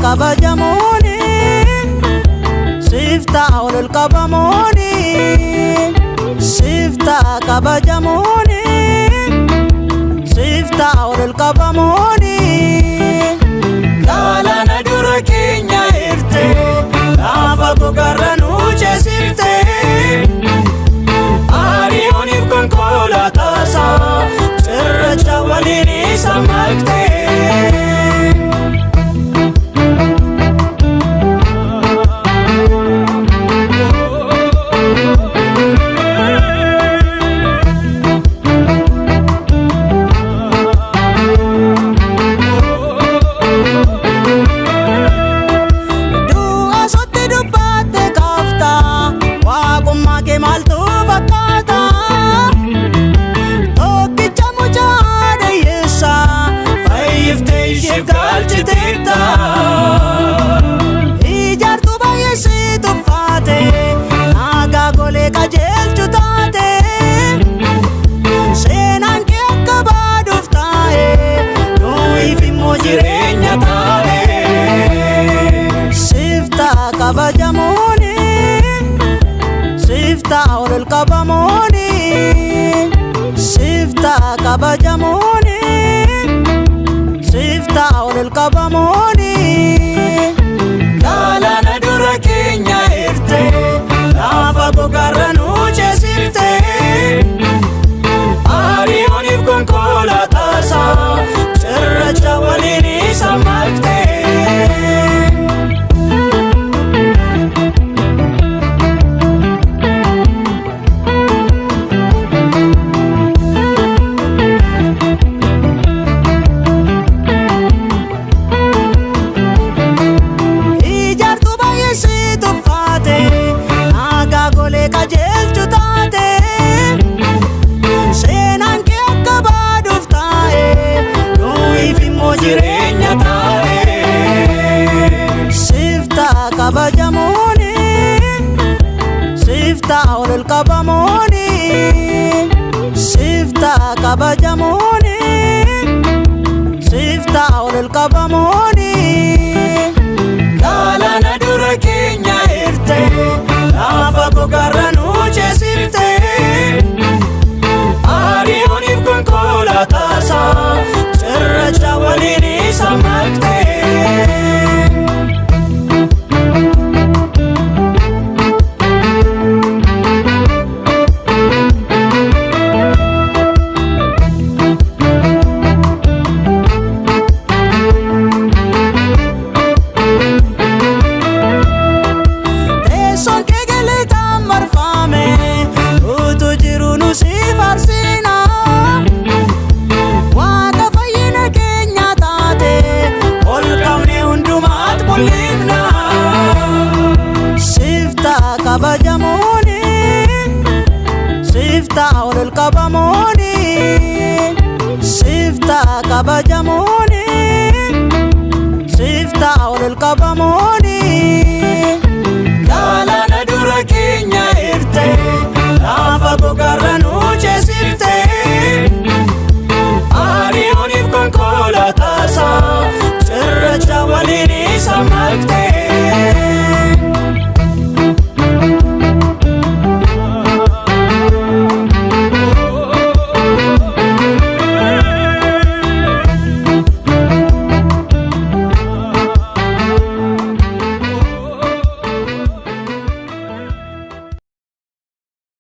kabajamooni sifta olol qabamooni sifta kabajamooni sifta olol qabamooni galana dura keenya irte lafa gogarra nu ceesifte ariyooniif konkolaataasa cirracha waliin isa makte ijaartu baay'eessitu faate nagaa golee qajeelchu taate seenaan kee akka baaduuf taa'e nuyiif immoo jireenya taa'e sifta kabajamooni sifta olol qabamooni sifta kabajamooni sifta olol qabamooni galana dura keenya irte lafa gogarra nu ceesifte ariyooniif konkolaataasa cirracha waliin isa makte qajeelchu taate seenaan kee akka baaduuf taa'e nuyiif immoo jireenya taa'e sifta kabajamooni sifta olol qabamooni sifta kabajamooni sifta olol qabamooni galana dura keenya irte lafa gogarra nu ceesifte ariyooniif konkolaataasa cirracha waliin isa makte kabajamooni sifta olol qabamooni sifta kabajamooni sifta olol qabamooni